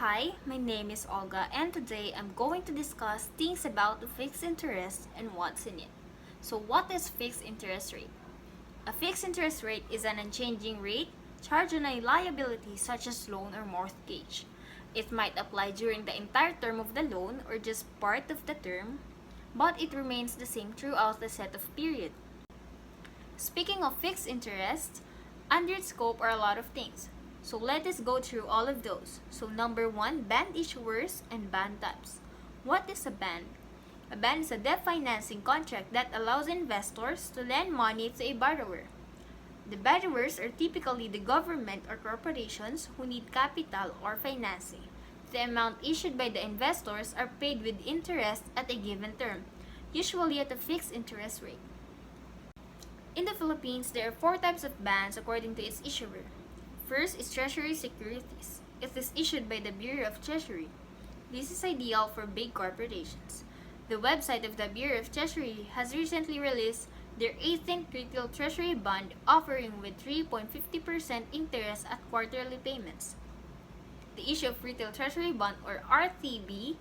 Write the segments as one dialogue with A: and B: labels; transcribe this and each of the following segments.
A: Hi, my name is Olga and today I'm going to discuss things about the fixed interest and what's in it. So what is fixed interest rate? A fixed interest rate is an unchanging rate charged on a liability such as loan or mortgage. It might apply during the entire term of the loan or just part of the term, but it remains the same throughout the set of period. Speaking of fixed interest, under its scope are a lot of things. So let us go through all of those. So number 1, bond issuers and bond types. What is a bond? A bond is a debt financing contract that allows investors to lend money to a borrower. The borrowers are typically the government or corporations who need capital or financing. The amount issued by the investors are paid with interest at a given term, usually at a fixed interest rate. In the Philippines, there are 4 types of bonds according to its issuer. First is Treasury Securities. It is issued by the Bureau of Treasury. This is ideal for big corporations. The website of the Bureau of Treasury has recently released their 18th Retail Treasury Bond offering with 3.50% interest at quarterly payments. The issue of Retail Treasury Bond or RTB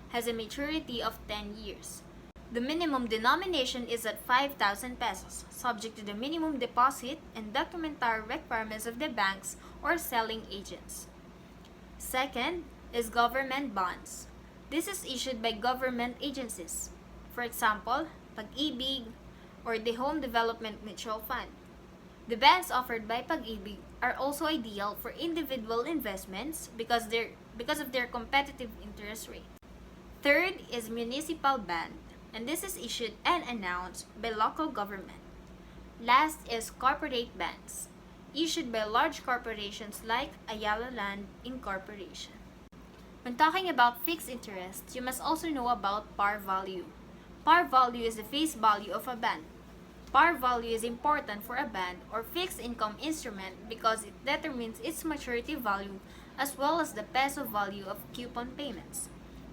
A: has a maturity of 10 years. The minimum denomination is at 5,000 pesos, subject to the minimum deposit and documentary requirements of the banks or selling agents. Second is government bonds. This is issued by government agencies. For example, Pag-ibig or the Home Development Mutual Fund. The bonds offered by Pag-ibig are also ideal for individual investments because of their competitive interest rate. Third is municipal bond, and this is issued and announced by local government. Last is corporate bonds, issued by large corporations like Ayala Land Incorporation. When talking about fixed interest, you must also know about par value. Par value is the face value of a bond. Par value is important for a bond or fixed income instrument because it determines its maturity value as well as the peso value of coupon payments.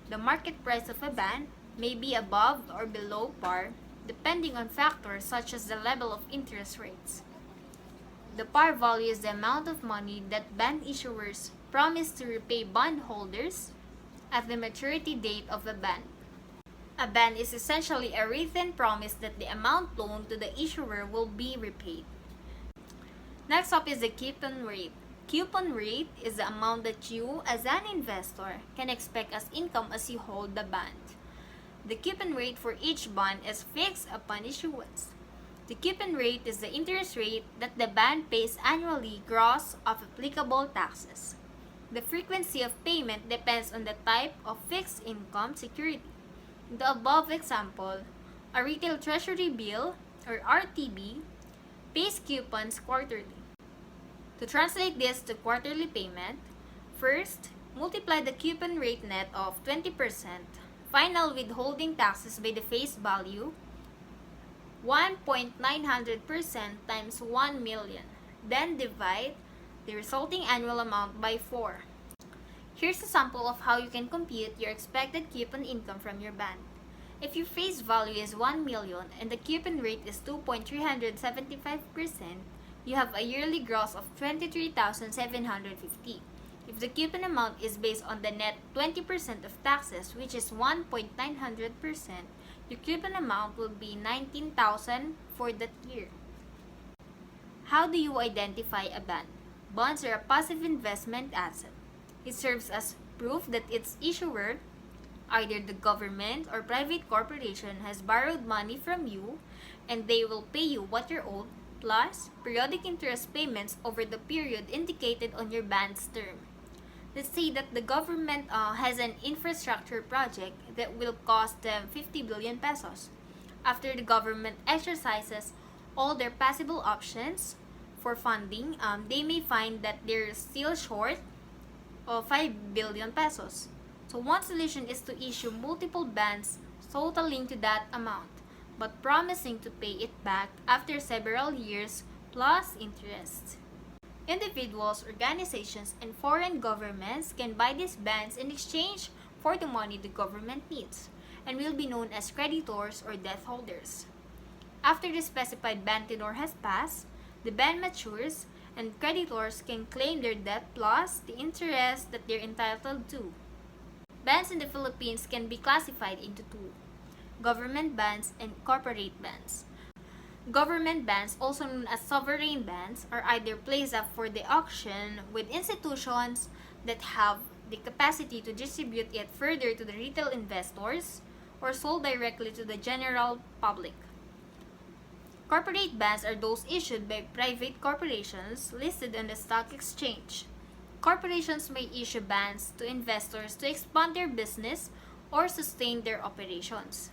A: The market price of a bond may be above or below par depending on factors such as the level of interest rates. The par value is the amount of money that bond issuers promise to repay bondholders at the maturity date of the bond. A bond is essentially a written promise that the amount loaned to the issuer will be repaid. Next up is the coupon rate. Coupon rate is the amount that you, as an investor, can expect as income as you hold the bond. The coupon rate for each bond is fixed upon issuance. The coupon rate is the interest rate that the bond pays annually gross of applicable taxes. The frequency of payment depends on the type of fixed income security. In the above example, a retail treasury bill, or RTB, pays coupons quarterly. To translate this to quarterly payment, first, multiply the coupon rate net of 20%, final withholding taxes by the face value, 1.900% times 1 million, then divide the resulting annual amount by 4. Here's a sample of how you can compute your expected coupon income from your bond. If your face value is 1 million and the coupon rate is 2.375%, you have a yearly gross of 23,750. If the coupon amount is based on the net 20% of taxes, which is 1.900%, your coupon amount will be 19,000 for that year. How do you identify a bond? Bonds are a passive investment asset. It serves as proof that its issuer, either the government or private corporation, has borrowed money from you and they will pay you what you're owed, plus periodic interest payments over the period indicated on your bond's term. Let's say that the government has an infrastructure project that will cost them 50 billion pesos. After the government exercises all their possible options for funding, they may find that they're still short of 5 billion pesos. So one solution is to issue multiple bonds totaling to that amount, but promising to pay it back after several years plus interest. Individuals, organizations, and foreign governments can buy these bonds in exchange for the money the government needs and will be known as creditors or debt holders. After the specified bond tenure has passed, the bond matures and creditors can claim their debt plus the interest that they're entitled to. Bonds in the Philippines can be classified into two: government bonds and corporate bonds. Government bonds, also known as sovereign bonds, are either placed up for the auction with institutions that have the capacity to distribute it further to the retail investors or sold directly to the general public. Corporate bonds are those issued by private corporations listed on the stock exchange. Corporations may issue bonds to investors to expand their business or sustain their operations.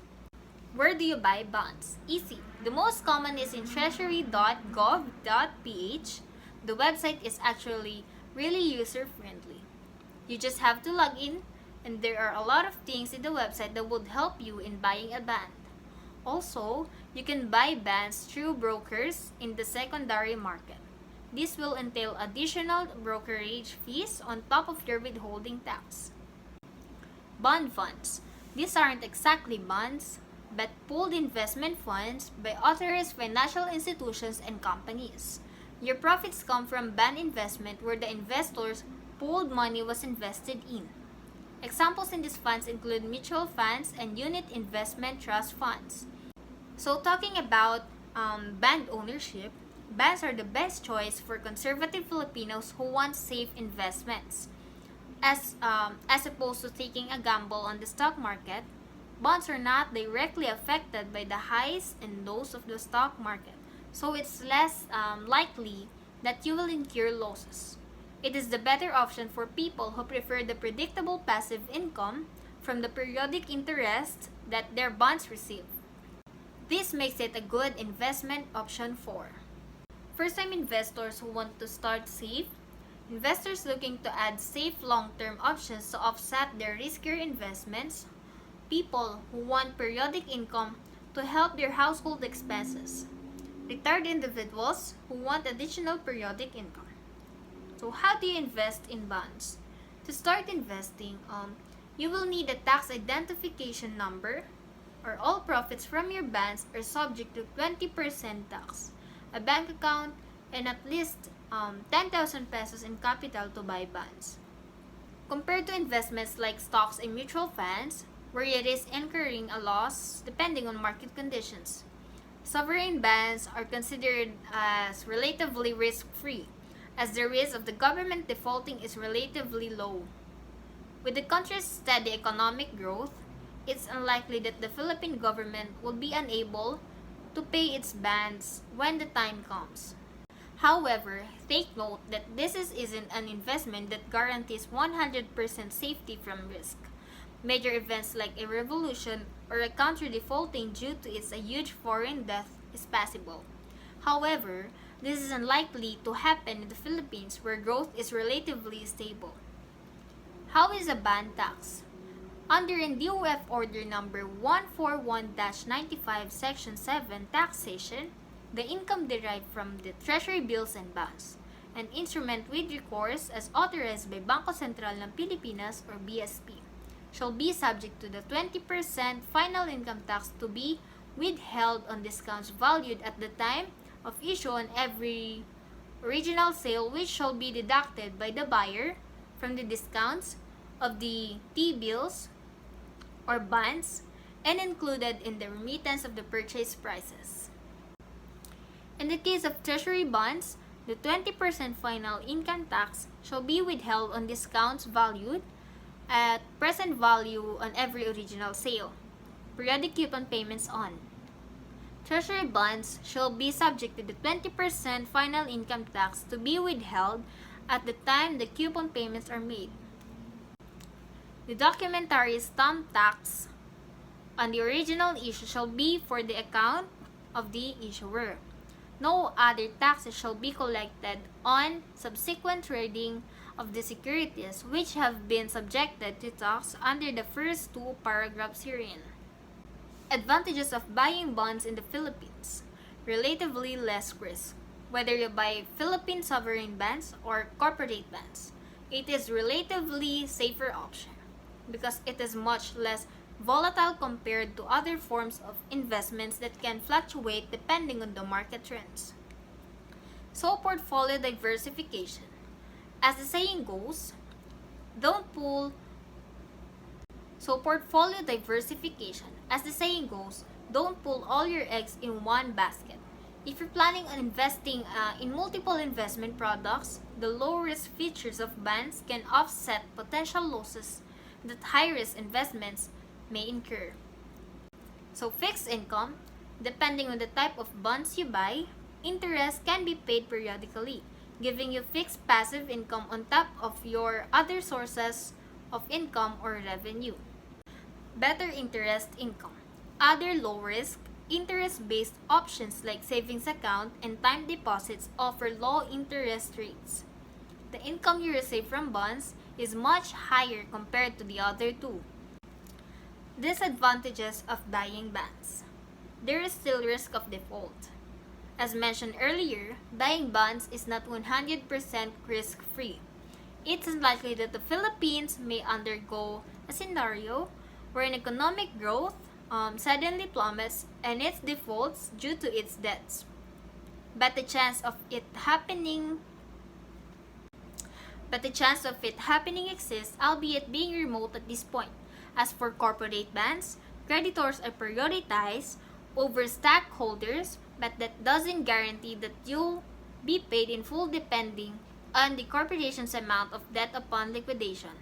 A: Where do you buy bonds? Easy. The most common is in treasury.gov.ph. The website is actually really user-friendly. You just have to log in, and there are a lot of things in the website that would help you in buying a bond. Also, you can buy bonds through brokers in the secondary market. This will entail additional brokerage fees on top of your withholding tax. Bond funds. These aren't exactly bonds, but pooled investment funds by authorized financial institutions and companies. Your profits come from bond investment where the investors' pooled money was invested in. Examples in these funds include mutual funds and unit investment trust funds. So talking about bond ownership, bonds are the best choice for conservative Filipinos who want safe investments. As opposed to taking a gamble on the stock market, bonds are not directly affected by the highs and lows of the stock market, so it's less likely that you will incur losses. It is the better option for people who prefer the predictable passive income from the periodic interest that their bonds receive. This makes it a good investment option for first-time investors who want to start safe, investors looking to add safe long-term options to offset their riskier investments, people who want periodic income to help their household expenses, retired individuals who want additional periodic income. So how do you invest in bonds? To start investing, you will need a tax identification number, or all profits from your bonds are subject to 20% tax, a bank account, and at least 10,000 pesos in capital to buy bonds. Compared to investments like stocks and mutual funds, where you risk incurring a loss depending on market conditions, sovereign bonds are considered as relatively risk-free, as the risk of the government defaulting is relatively low. With the country's steady economic growth, it's unlikely that the Philippine government will be unable to pay its bonds when the time comes. However, take note that this isn't an investment that guarantees 100% safety from risk. Major events like a revolution or a country defaulting due to a huge foreign debt is possible. However, this is unlikely to happen in the Philippines where growth is relatively stable. How is a bond tax? Under NDOF Order Number 141-95 Section 7 Taxation, the income derived from the Treasury bills and bonds, an instrument with recourse as authorized by Bangko Sentral ng Pilipinas or BSP, shall be subject to the 20% final income tax to be withheld on discounts valued at the time of issue on every original sale, which shall be deducted by the buyer from the discounts of the T-bills or bonds and included in the remittance of the purchase prices. In the case of treasury bonds, the 20% final income tax shall be withheld on discounts valued at present value on every original sale. Periodic coupon payments on treasury bonds shall be subject to the 20% final income tax to be withheld at the time the coupon payments are made. The documentary stamp tax on the original issue shall be for the account of the issuer. No other taxes shall be collected on subsequent trading of the securities which have been subjected to tax under the first two paragraphs herein. Advantages of buying bonds in the Philippines: relatively less risk. Whether you buy Philippine sovereign bonds or corporate bonds, it is relatively safer option because it is much less volatile compared to other forms of investments that can fluctuate depending on the market trends. So portfolio diversification. As the saying goes, don't pull So portfolio diversification. As the saying goes, don't pull all your eggs in one basket. If you're planning on investing in multiple investment products, the low risk features of bonds can offset potential losses that high risk investments may incur. So fixed income, depending on the type of bonds you buy, interest can be paid periodically, giving you fixed passive income on top of your other sources of income or revenue. Better interest income. Other low risk, interest based options like savings account and time deposits offer low interest rates. The income you receive from bonds is much higher compared to the other two. Disadvantages of buying bonds. There is still risk of default. As mentioned earlier, buying bonds is not 100% risk free. It's unlikely that the Philippines may undergo a scenario wherein economic growth suddenly plummets and it defaults due to its debts. But the chance of it happening exists, albeit being remote at this point. As for corporate bonds, creditors are prioritized over stockholders, but that doesn't guarantee that you'll be paid in full depending on the corporation's amount of debt upon liquidation.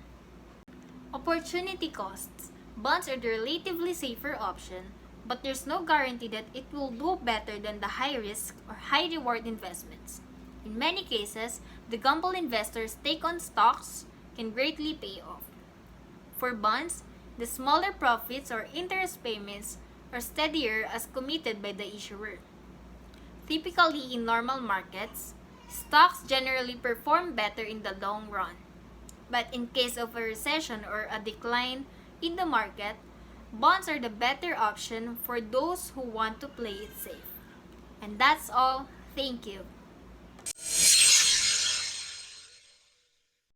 A: Opportunity costs. Bonds are the relatively safer option, but there's no guarantee that it will do better than the high risk or high reward investments. In many cases, the gamble investors take on stocks can greatly pay off. For bonds, the smaller profits or interest payments are steadier as committed by the issuer. Typically, in normal markets, stocks generally perform better in the long run. But in case of a recession or a decline in the market, bonds are the better option for those who want to play it safe. And that's all. Thank you.